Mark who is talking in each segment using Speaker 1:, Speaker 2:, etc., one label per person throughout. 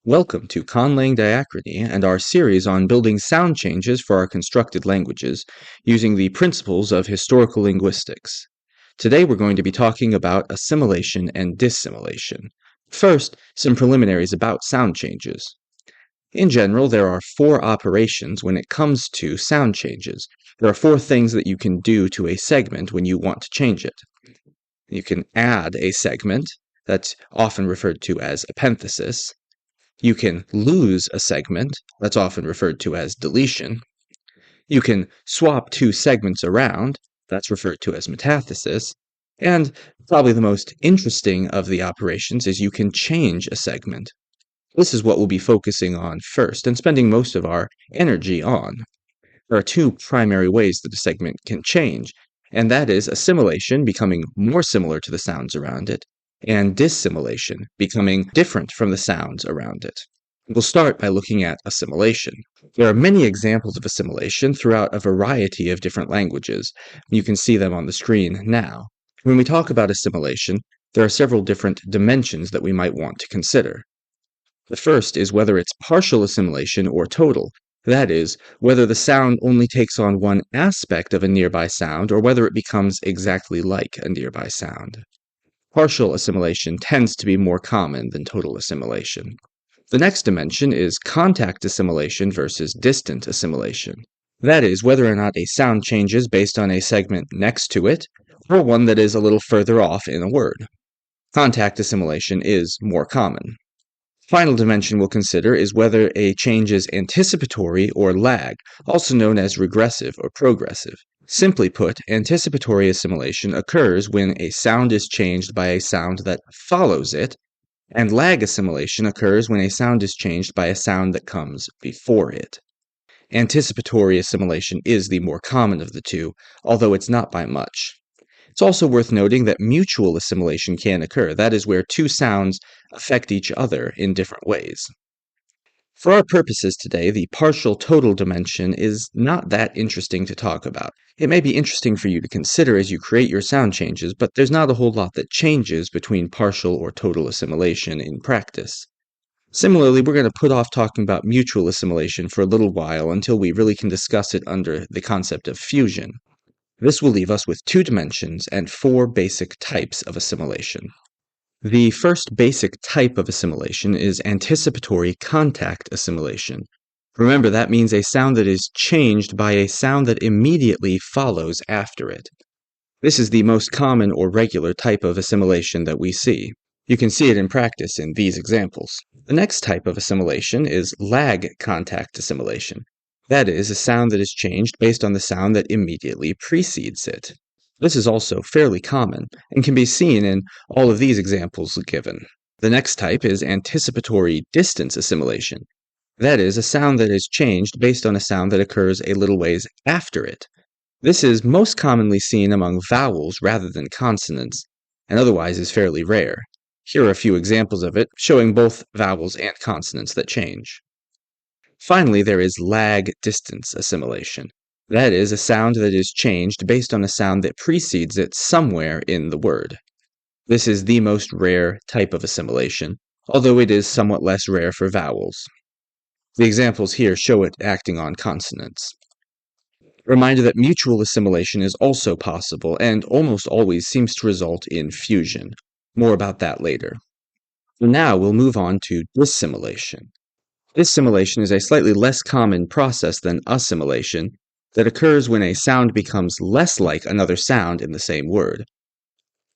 Speaker 1: Welcome to Conlang diachrony and our series on building sound changes for our constructed languages using the principles of historical linguistics. Today we're going to be talking about assimilation and dissimilation. First, some preliminaries about sound changes. In general, there are four operations when it comes to sound changes. There are four things that you can do to a segment when you want to change it. You can add a segment, that's often referred to as epenthesis. You can lose a segment, that's often referred to as deletion. You can swap two segments around, that's referred to as metathesis. And probably the most interesting of the operations is you can change a segment. This is what we'll be focusing on first and spending most of our energy on. There are two primary ways that a segment can change, and that is assimilation, becoming more similar to the sounds around it, and dissimilation, becoming different from the sounds around it. We'll start by looking at assimilation. There are many examples of assimilation throughout a variety of different languages. You can see them on the screen now. When we talk about assimilation, there are several different dimensions that we might want to consider. The first is whether it's partial assimilation or total. That is, whether the sound only takes on one aspect of a nearby sound or whether it becomes exactly like a nearby sound. Partial assimilation tends to be more common than total assimilation. The next dimension is contact assimilation versus distant assimilation. That is, whether or not a sound changes based on a segment next to it or one that is a little further off in a word. Contact assimilation is more common. Final dimension we'll consider is whether a change is anticipatory or lag, also known as regressive or progressive. Simply put, anticipatory assimilation occurs when a sound is changed by a sound that follows it, and lag assimilation occurs when a sound is changed by a sound that comes before it. Anticipatory assimilation is the more common of the two, although it's not by much. It's also worth noting that mutual assimilation can occur. That is where two sounds affect each other in different ways. For our purposes today, the partial-total dimension is not that interesting to talk about. It may be interesting for you to consider as you create your sound changes, but there's not a whole lot that changes between partial or total assimilation in practice. Similarly, we're going to put off talking about mutual assimilation for a little while until we really can discuss it under the concept of fusion. This will leave us with two dimensions and four basic types of assimilation. The first basic type of assimilation is anticipatory contact assimilation. Remember, that means a sound that is changed by a sound that immediately follows after it. This is the most common or regular type of assimilation that we see. You can see it in practice in these examples. The next type of assimilation is lag contact assimilation. That is, a sound that is changed based on the sound that immediately precedes it. This is also fairly common, and can be seen in all of these examples given. The next type is anticipatory distance assimilation. That is, a sound that is changed based on a sound that occurs a little ways after it. This is most commonly seen among vowels rather than consonants, and otherwise is fairly rare. Here are a few examples of it, showing both vowels and consonants that change. Finally, there is lag distance assimilation. That is, a sound that is changed based on a sound that precedes it somewhere in the word. This is the most rare type of assimilation, although it is somewhat less rare for vowels. The examples here show it acting on consonants. Reminder that mutual assimilation is also possible and almost always seems to result in fusion. More about that later. For now, we'll move on to dissimilation. Dissimilation is a slightly less common process than assimilation that occurs when a sound becomes less like another sound in the same word.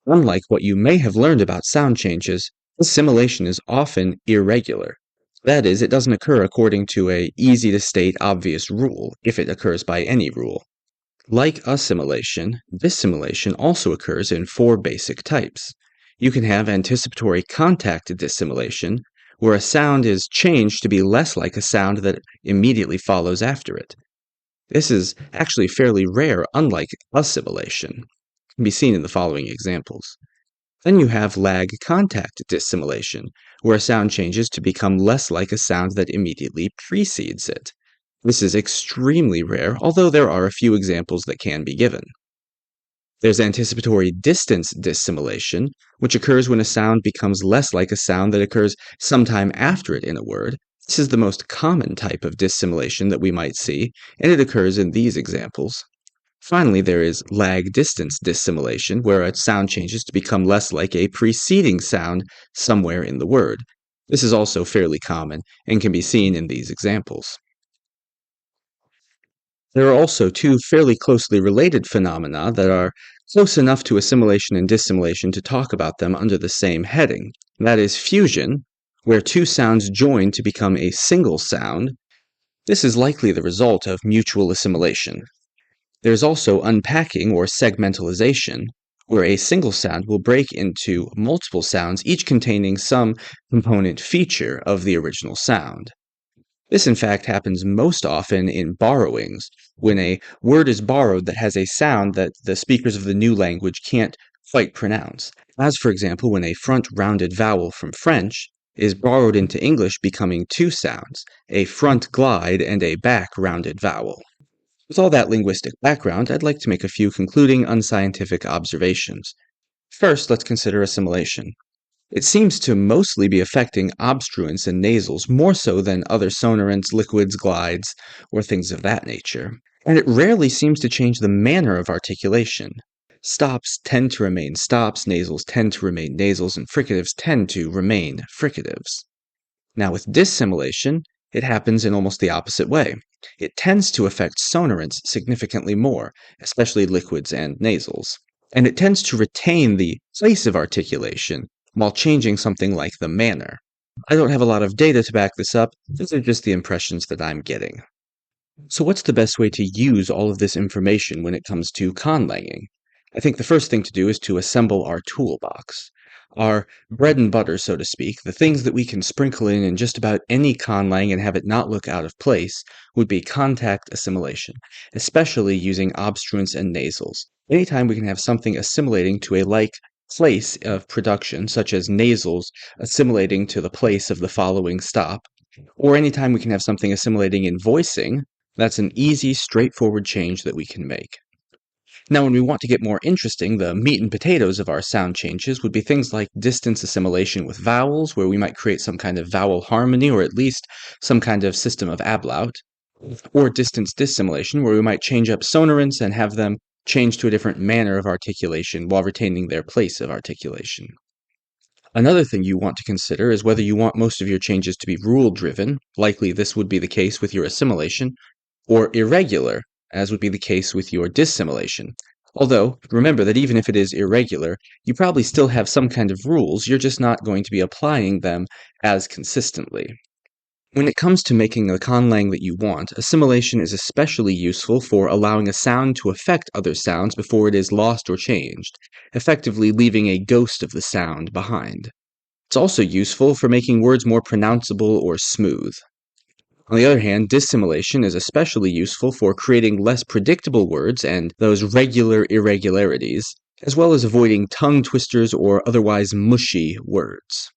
Speaker 1: Unlike what you may have learned about sound changes, dissimilation is often irregular. That is, it doesn't occur according to a easy-to-state obvious rule, if it occurs by any rule. Like assimilation, dissimilation also occurs in four basic types. You can have anticipatory contact dissimilation, where a sound is changed to be less like a sound that immediately follows after it. This is actually fairly rare, unlike assimilation. It can be seen in the following examples. Then you have lag contact dissimilation, where a sound changes to become less like a sound that immediately precedes it. This is extremely rare, although there are a few examples that can be given. There's anticipatory distance dissimilation, which occurs when a sound becomes less like a sound that occurs sometime after it in a word. This is the most common type of dissimilation that we might see, and it occurs in these examples. Finally, there is lag distance dissimilation, where a sound changes to become less like a preceding sound somewhere in the word. This is also fairly common and can be seen in these examples. There are also two fairly closely related phenomena that are close enough to assimilation and dissimilation to talk about them under the same heading. That is fusion, where two sounds join to become a single sound. This is likely the result of mutual assimilation. There's also unpacking or segmentalization, where a single sound will break into multiple sounds, each containing some component feature of the original sound. This, in fact, happens most often in borrowings, when a word is borrowed that has a sound that the speakers of the new language can't quite pronounce, as, for example, when a front rounded vowel from French is borrowed into English, becoming two sounds, a front glide and a back rounded vowel. With all that linguistic background, I'd like to make a few concluding unscientific observations. First, let's consider assimilation. It seems to mostly be affecting obstruents and nasals more so than other sonorants, liquids, glides, or things of that nature. And it rarely seems to change the manner of articulation. Stops tend to remain stops, nasals tend to remain nasals, and fricatives tend to remain fricatives. Now, with dissimilation, it happens in almost the opposite way. It tends to affect sonorants significantly more, especially liquids and nasals. And it tends to retain the place of articulation while changing something like the manner. I don't have a lot of data to back this up, these are just the impressions that I'm getting. So what's the best way to use all of this information when it comes to conlanging? I think the first thing to do is to assemble our toolbox. Our bread and butter, so to speak, the things that we can sprinkle in just about any conlang and have it not look out of place, would be contact assimilation, especially using obstruents and nasals. Anytime we can have something assimilating to a like place of production, such as nasals assimilating to the place of the following stop, or anytime we can have something assimilating in voicing, that's an easy, straightforward change that we can make. Now, when we want to get more interesting, the meat and potatoes of our sound changes would be things like distance assimilation with vowels, where we might create some kind of vowel harmony or at least some kind of system of ablaut, or distance dissimilation, where we might change up sonorants and have them change to a different manner of articulation while retaining their place of articulation. Another thing you want to consider is whether you want most of your changes to be rule-driven, likely this would be the case with your assimilation, or irregular, as would be the case with your dissimilation. Although, remember that even if it is irregular, you probably still have some kind of rules, you're just not going to be applying them as consistently. When it comes to making the conlang that you want, assimilation is especially useful for allowing a sound to affect other sounds before it is lost or changed, effectively leaving a ghost of the sound behind. It's also useful for making words more pronounceable or smooth. On the other hand, dissimilation is especially useful for creating less predictable words and those regular irregularities, as well as avoiding tongue twisters or otherwise mushy words.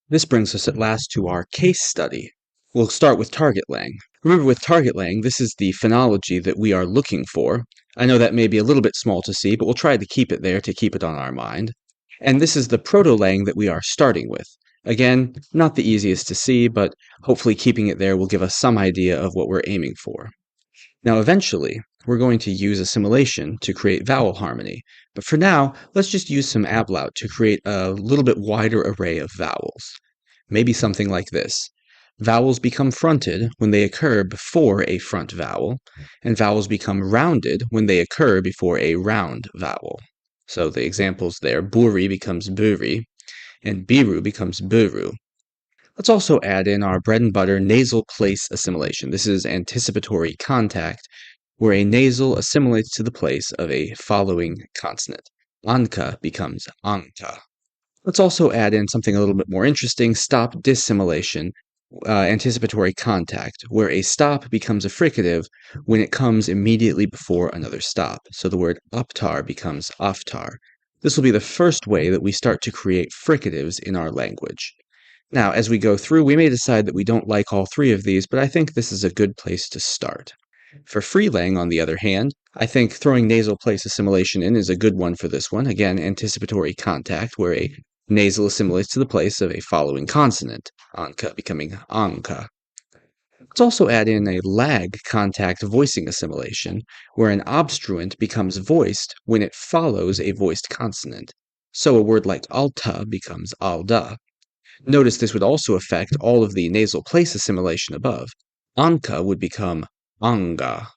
Speaker 1: This brings us at last to our case study. We'll start with target lang. Remember, with target lang, this is the phonology that we are looking for. I know that may be a little bit small to see, but we'll try to keep it there to keep it on our mind. And this is the proto-lang that we are starting with. Again, not the easiest to see, but hopefully keeping it there will give us some idea of what we're aiming for. Now, eventually, we're going to use assimilation to create vowel harmony, but for now, let's just use some ablaut to create a little bit wider array of vowels. Maybe something like this. Vowels become fronted when they occur before a front vowel, and vowels become rounded when they occur before a round vowel. So the examples there, buri becomes buri, and biru becomes buru. Let's also add in our bread and butter nasal place assimilation. This is anticipatory contact, where a nasal assimilates to the place of a following consonant. Anka becomes anka. Let's also add in something a little bit more interesting, stop dissimilation, anticipatory contact, where a stop becomes a fricative when it comes immediately before another stop. So the word aptar becomes aftar. This will be the first way that we start to create fricatives in our language. Now, as we go through, we may decide that we don't like all three of these, but I think this is a good place to start. For Freelang, on the other hand, I think throwing nasal place assimilation in is a good one for this one. Again, anticipatory contact, where a nasal assimilates to the place of a following consonant, anka becoming anka. Let's also add in a lag contact voicing assimilation, where an obstruent becomes voiced when it follows a voiced consonant. So a word like alta becomes alda. Notice this would also affect all of the nasal place assimilation above. Anka would become anga.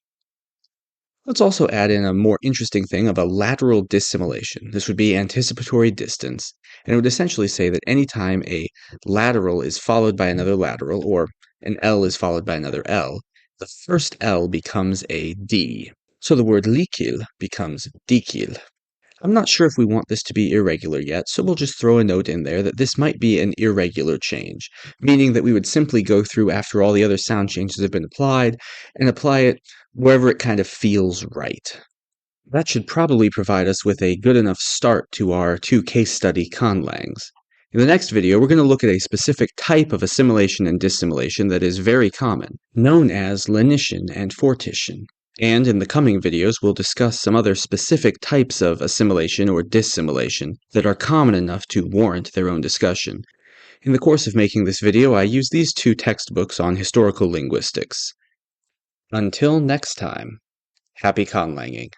Speaker 1: Let's also add in a more interesting thing of a lateral dissimilation. This would be anticipatory distance, and it would essentially say that anytime a lateral is followed by another lateral, or an L is followed by another L, the first L becomes a D. So the word likil becomes dikil. I'm not sure if we want this to be irregular yet, so we'll just throw a note in there that this might be an irregular change, meaning that we would simply go through after all the other sound changes have been applied and apply it wherever it kind of feels right. That should probably provide us with a good enough start to our 2 case study conlangs. In the next video, we're going to look at a specific type of assimilation and dissimilation that is very common, known as lenition and fortition. And in the coming videos, we'll discuss some other specific types of assimilation or dissimilation that are common enough to warrant their own discussion. In the course of making this video, I used these 2 textbooks on historical linguistics. Until next time, happy conlanging.